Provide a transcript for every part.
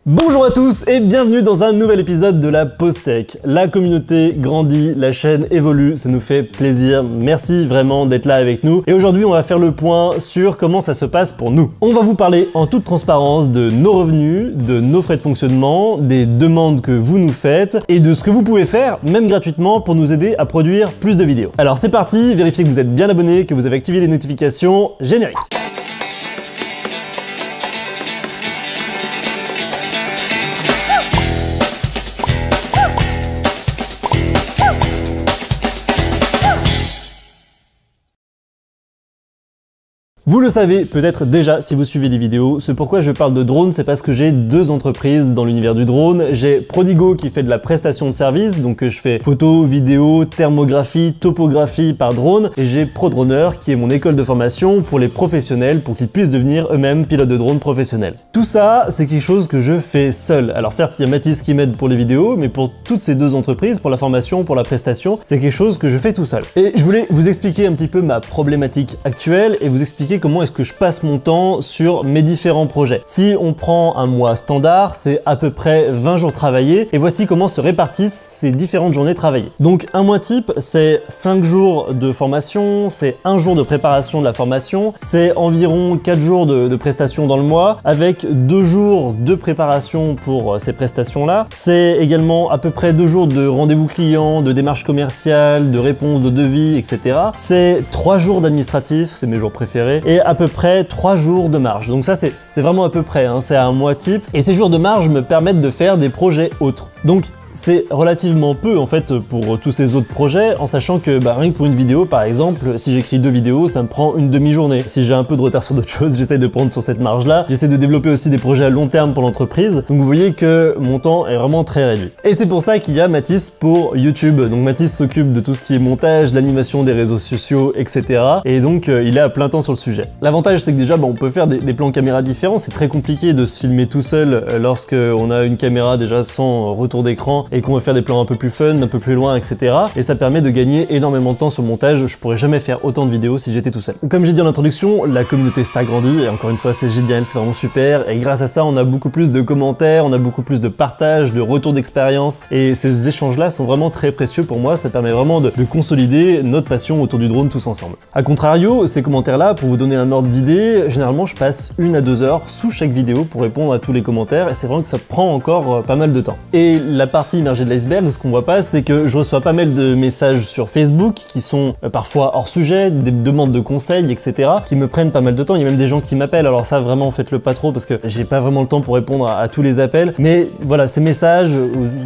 Bonjour à tous et bienvenue dans un nouvel épisode de la Pause Tech. La communauté grandit, la chaîne évolue, ça nous fait plaisir. Merci vraiment d'être là avec nous. Et aujourd'hui, on va faire le point sur comment ça se passe pour nous. On va vous parler en toute transparence de nos revenus, de nos frais de fonctionnement, des demandes que vous nous faites et de ce que vous pouvez faire, même gratuitement, pour nous aider à produire plus de vidéos. Alors c'est parti, vérifiez que vous êtes bien abonné, que vous avez activé les notifications. Générique. Vous le savez peut-être déjà si vous suivez les vidéos, ce pourquoi je parle de drone, c'est parce que j'ai deux entreprises dans l'univers du drone. J'ai Prodigo qui fait de la prestation de service, donc je fais photos, vidéos, thermographie, topographie par drone, et j'ai ProDroner qui est mon école de formation pour les professionnels pour qu'ils puissent devenir eux-mêmes pilotes de drone professionnels. Tout ça, c'est quelque chose que je fais seul. Alors certes, il y a Mathis qui m'aide pour les vidéos, mais pour toutes ces deux entreprises, pour la formation, pour la prestation, c'est quelque chose que je fais tout seul. Et je voulais vous expliquer un petit peu ma problématique actuelle et vous expliquer comment est-ce que je passe mon temps sur mes différents projets. Si on prend un mois standard, c'est à peu près 20 jours travaillés et voici comment se répartissent ces différentes journées travaillées. Donc un mois type, c'est 5 jours de formation, c'est 1 jour de préparation de la formation, c'est environ 4 jours de prestations dans le mois avec 2 jours de préparation pour ces prestations-là. C'est également à peu près 2 jours de rendez-vous clients, de démarches commerciales, de réponses de devis, etc. C'est 3 jours d'administratif, c'est mes jours préférés, et à peu près 3 jours de marge. Donc ça c'est vraiment à peu près, hein, c'est à un mois type. Et ces jours de marge me permettent de faire des projets autres. Donc c'est relativement peu en fait pour tous ces autres projets, en sachant que rien que pour une vidéo par exemple, si j'écris 2 vidéos, ça me prend une demi-journée. Si j'ai un peu de retard sur d'autres choses, j'essaie de prendre sur cette marge-là. J'essaie de développer aussi des projets à long terme pour l'entreprise. Donc vous voyez que mon temps est vraiment très réduit. Et c'est pour ça qu'il y a Mathis pour YouTube. Donc Mathis s'occupe de tout ce qui est montage, l'animation des réseaux sociaux, etc. Et donc il est à plein temps sur le sujet. L'avantage c'est que déjà on peut faire des plans caméra différents. C'est très compliqué de se filmer tout seul lorsque on a une caméra déjà sans retour d'écran et qu'on veut faire des plans un peu plus fun, un peu plus loin, etc. Et ça permet de gagner énormément de temps sur le montage. Je pourrais jamais faire autant de vidéos si j'étais tout seul. Comme j'ai dit en introduction, la communauté s'agrandit et encore une fois c'est génial, c'est vraiment super. Et grâce à ça, on a beaucoup plus de commentaires, on a beaucoup plus de partages, de retours d'expérience et ces échanges-là sont vraiment très précieux pour moi. Ça permet vraiment de consolider notre passion autour du drone tous ensemble. A contrario, ces commentaires-là, pour vous donner un ordre d'idée, généralement je passe 1 à 2 heures sous chaque vidéo pour répondre à tous les commentaires et c'est vraiment que ça prend encore pas mal de temps. Et la partie immergée de l'iceberg, ce qu'on voit pas, c'est que je reçois pas mal de messages sur Facebook qui sont parfois hors sujet, des demandes de conseils, etc. qui me prennent pas mal de temps. Il y a même des gens qui m'appellent, alors ça vraiment faites-le pas trop parce que j'ai pas vraiment le temps pour répondre à tous les appels. Mais voilà, ces messages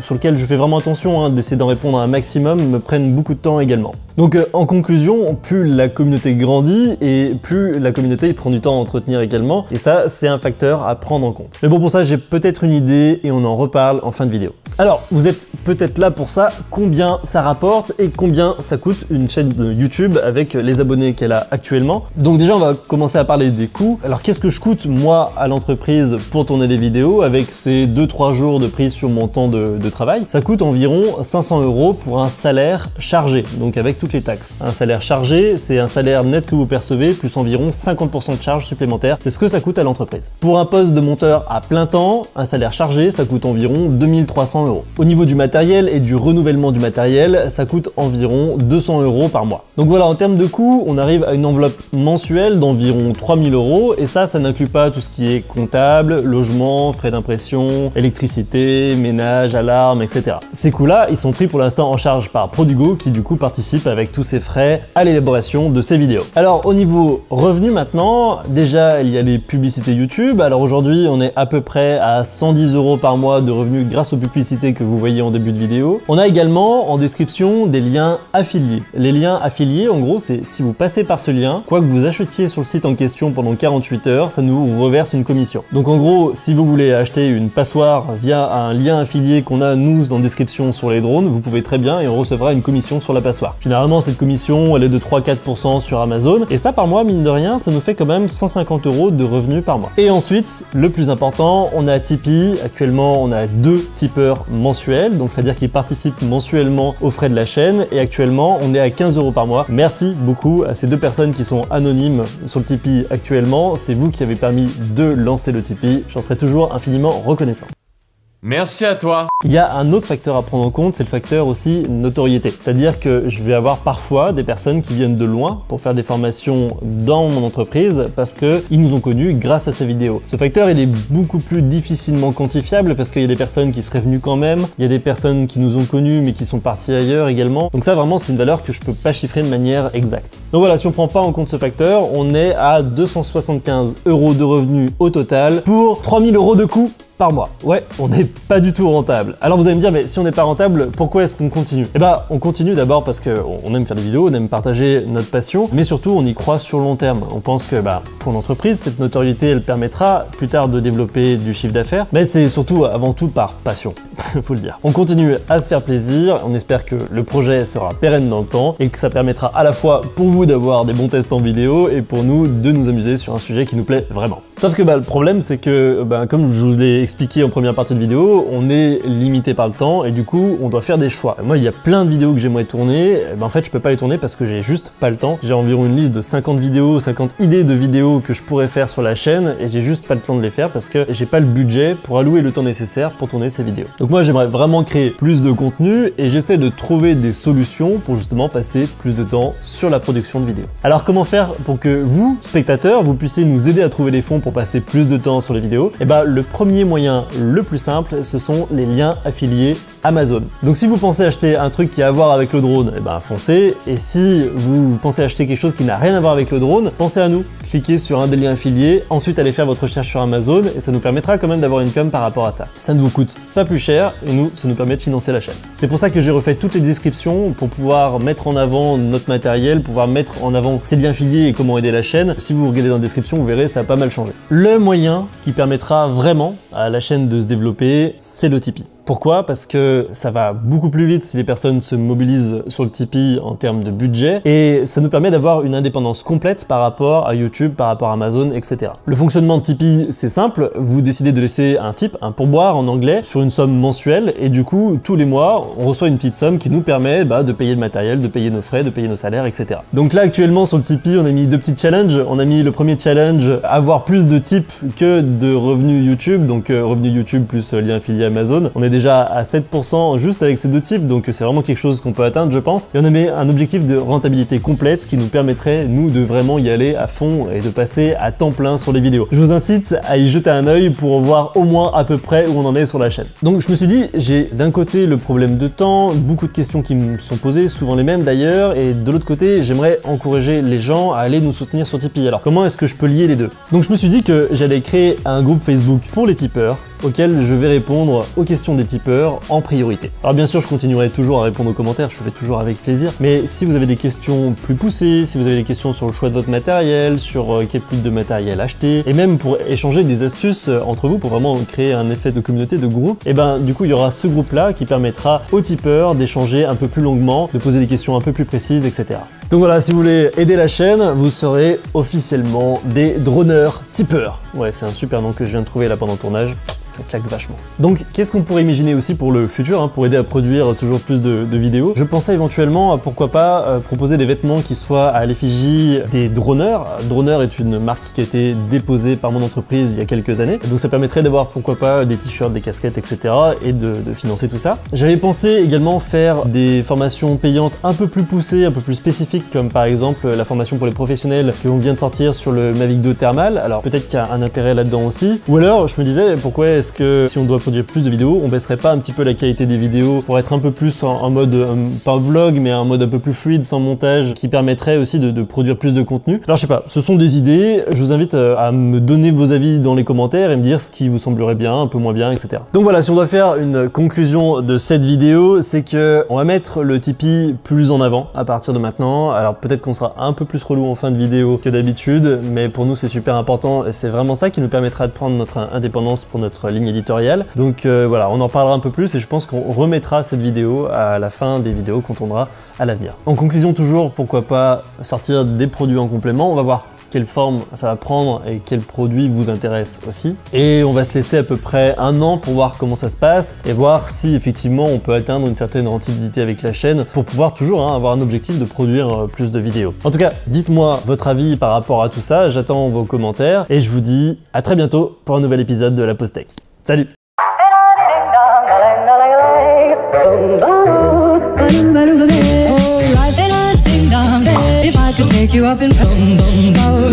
sur lesquels je fais vraiment attention d'essayer d'en répondre un maximum me prennent beaucoup de temps également. Donc en conclusion, plus la communauté grandit et plus la communauté prend du temps à entretenir également. Et ça, c'est un facteur à prendre en compte. Mais bon, pour ça, j'ai peut-être une idée et on en reparle en fin de vidéo. Alors, vous êtes peut-être là pour ça, combien ça rapporte et combien ça coûte une chaîne de YouTube avec les abonnés qu'elle a actuellement. Donc déjà, on va commencer à parler des coûts. Alors, qu'est-ce que je coûte moi à l'entreprise pour tourner des vidéos avec ces 2-3 jours de prise sur mon temps de travail? Ça coûte environ 500 € pour un salaire chargé, donc avec toutes les taxes. Un salaire chargé, c'est un salaire net que vous percevez plus environ 50% de charges supplémentaires. C'est ce que ça coûte à l'entreprise. Pour un poste de monteur à plein temps, un salaire chargé, ça coûte environ 2300 €. Au niveau du matériel et du renouvellement du matériel, ça coûte environ 200 € par mois. Donc voilà, en termes de coûts, on arrive à une enveloppe mensuelle d'environ 3000 € et ça n'inclut pas tout ce qui est comptable, logement, frais d'impression, électricité, ménage, alarme, etc. Ces coûts-là, ils sont pris pour l'instant en charge par Prodigo qui du coup participe avec tous ces frais à l'élaboration de ces vidéos. Alors au niveau revenus maintenant, déjà il y a les publicités YouTube. Alors aujourd'hui, on est à peu près à 110 € par mois de revenus grâce aux publicités que vous voyez en début de vidéo. On a également en description des liens affiliés. Les liens affiliés, en gros, c'est si vous passez par ce lien, quoi que vous achetiez sur le site en question pendant 48 heures, ça nous reverse une commission. Donc en gros, si vous voulez acheter une passoire via un lien affilié qu'on a nous dans description sur les drones, vous pouvez très bien et on recevra une commission sur la passoire. Généralement, cette commission, elle est de 3-4% sur Amazon et ça par mois, mine de rien, ça nous fait quand même 150 € de revenus par mois. Et ensuite, le plus important, on a Tipeee. Actuellement, on a 2 tipeurs mensuels, donc c'est-à-dire qu'ils participent mensuellement aux frais de la chaîne et actuellement, on est à 15 € par mois. Merci beaucoup à ces 2 personnes qui sont anonymes sur le Tipeee actuellement. C'est vous qui avez permis de lancer le Tipeee. J'en serai toujours infiniment reconnaissant. Merci à toi. Il y a un autre facteur à prendre en compte, c'est le facteur aussi notoriété. C'est-à-dire que je vais avoir parfois des personnes qui viennent de loin pour faire des formations dans mon entreprise parce qu'ils nous ont connus grâce à ces vidéos. Ce facteur, il est beaucoup plus difficilement quantifiable parce qu'il y a des personnes qui seraient venues quand même, il y a des personnes qui nous ont connus mais qui sont parties ailleurs également. Donc ça, vraiment, c'est une valeur que je peux pas chiffrer de manière exacte. Donc voilà, si on prend pas en compte ce facteur, on est à 275 € de revenus au total pour 3000 € de coûts par mois. Ouais, on n'est pas du tout rentable. Alors vous allez me dire, mais si on n'est pas rentable, pourquoi est-ce qu'on continue? Eh bah, on continue d'abord parce qu'on aime faire des vidéos, on aime partager notre passion, mais surtout on y croit sur le long terme. On pense que pour l'entreprise, cette notoriété, elle permettra plus tard de développer du chiffre d'affaires, mais c'est surtout avant tout par passion, faut le dire. On continue à se faire plaisir, on espère que le projet sera pérenne dans le temps et que ça permettra à la fois pour vous d'avoir des bons tests en vidéo et pour nous de nous amuser sur un sujet qui nous plaît vraiment. Sauf que le problème, c'est que comme je vous l'ai expliqué en première partie de vidéo, on est limité par le temps et du coup on doit faire des choix. Moi, il y a plein de vidéos que j'aimerais tourner, en fait je peux pas les tourner parce que j'ai juste pas le temps. J'ai environ une liste de 50 vidéos, 50 idées de vidéos que je pourrais faire sur la chaîne et j'ai juste pas le temps de les faire parce que j'ai pas le budget pour allouer le temps nécessaire pour tourner ces vidéos. Donc moi j'aimerais vraiment créer plus de contenu et j'essaie de trouver des solutions pour justement passer plus de temps sur la production de vidéos. Alors comment faire pour que vous, spectateurs, vous puissiez nous aider à trouver les fonds pour passer plus de temps sur les vidéos? Et le premier moyen le plus simple, ce sont les liens affiliés Amazon. Donc si vous pensez acheter un truc qui a à voir avec le drone, foncez. Et si vous pensez acheter quelque chose qui n'a rien à voir avec le drone, pensez à nous. Cliquez sur un des liens affiliés, ensuite allez faire votre recherche sur Amazon et ça nous permettra quand même d'avoir une com par rapport à ça. Ça ne vous coûte pas plus cher et nous, ça nous permet de financer la chaîne. C'est pour ça que j'ai refait toutes les descriptions pour pouvoir mettre en avant notre matériel, pouvoir mettre en avant ces liens affiliés et comment aider la chaîne. Si vous regardez dans la description, vous verrez, ça a pas mal changé. Le moyen qui permettra vraiment à la chaîne de se développer, c'est le Tipeee. Pourquoi? Parce que ça va beaucoup plus vite si les personnes se mobilisent sur le Tipeee en termes de budget et ça nous permet d'avoir une indépendance complète par rapport à YouTube, par rapport à Amazon, etc. Le fonctionnement de Tipeee, c'est simple. Vous décidez de laisser un tip, un pourboire en anglais, sur une somme mensuelle et du coup, tous les mois, on reçoit une petite somme qui nous permet de payer le matériel, de payer nos frais, de payer nos salaires, etc. Donc là, actuellement, sur le Tipeee, on a mis deux petits challenges. On a mis le premier challenge, avoir plus de tips que de revenus YouTube, donc revenus YouTube plus lien affilié Amazon. On est déjà à 7% juste avec ces deux types, donc c'est vraiment quelque chose qu'on peut atteindre, je pense. Et on a mis un objectif de rentabilité complète qui nous permettrait, nous, de vraiment y aller à fond et de passer à temps plein sur les vidéos. Je vous incite à y jeter un œil pour voir au moins à peu près où on en est sur la chaîne. Donc je me suis dit, j'ai d'un côté le problème de temps, beaucoup de questions qui me sont posées, souvent les mêmes d'ailleurs, et de l'autre côté, j'aimerais encourager les gens à aller nous soutenir sur Tipeee. Alors comment est-ce que je peux lier les deux? Donc je me suis dit que j'allais créer un groupe Facebook pour les tipeurs, auquel je vais répondre aux questions des tipeurs en priorité. Alors bien sûr, je continuerai toujours à répondre aux commentaires, je le fais toujours avec plaisir, mais si vous avez des questions plus poussées, si vous avez des questions sur le choix de votre matériel, sur quel type de matériel acheter, et même pour échanger des astuces entre vous, pour vraiment créer un effet de communauté, de groupe, et du coup, il y aura ce groupe-là qui permettra aux tipeurs d'échanger un peu plus longuement, de poser des questions un peu plus précises, etc. Donc voilà, si vous voulez aider la chaîne, vous serez officiellement des droneurs tipeurs. Ouais, c'est un super nom que je viens de trouver là pendant le tournage. Ça claque vachement. Donc, qu'est-ce qu'on pourrait imaginer aussi pour le futur, pour aider à produire toujours plus de vidéos? Je pensais éventuellement à, pourquoi pas, proposer des vêtements qui soient à l'effigie des droneurs. Droneur est une marque qui a été déposée par mon entreprise il y a quelques années. Donc ça permettrait d'avoir, pourquoi pas, des t-shirts, des casquettes, etc. et de financer tout ça. J'avais pensé également faire des formations payantes un peu plus poussées, un peu plus spécifiques, comme par exemple la formation pour les professionnels qu'on vient de sortir sur le Mavic 2 Thermal. Alors peut-être qu'il y a un intérêt là-dedans aussi. Ou alors, je me disais, pourquoi est-ce que si on doit produire plus de vidéos, on baisserait pas un petit peu la qualité des vidéos pour être un peu plus en mode, pas vlog, mais un mode un peu plus fluide, sans montage, qui permettrait aussi de produire plus de contenu. Alors je sais pas, ce sont des idées, je vous invite à me donner vos avis dans les commentaires et me dire ce qui vous semblerait bien, un peu moins bien, etc. Donc voilà, si on doit faire une conclusion de cette vidéo, c'est que on va mettre le Tipeee plus en avant à partir de maintenant. Alors peut-être qu'on sera un peu plus relou en fin de vidéo que d'habitude, mais pour nous c'est super important et c'est vraiment ça qui nous permettra de prendre notre indépendance pour notre ligne éditoriale. Donc voilà, on en parlera un peu plus et je pense qu'on remettra cette vidéo à la fin des vidéos qu'on tournera à l'avenir. En conclusion toujours, pourquoi pas sortir des produits en complément, on va voir quelle forme ça va prendre et quel produit vous intéresse aussi. Et on va se laisser à peu près un an pour voir comment ça se passe et voir si effectivement on peut atteindre une certaine rentabilité avec la chaîne pour pouvoir toujours avoir un objectif de produire plus de vidéos. En tout cas, dites-moi votre avis par rapport à tout ça, j'attends vos commentaires et je vous dis à très bientôt pour un nouvel épisode de La Pause Tech. Salut! If I could take you up in boom, boom, boom.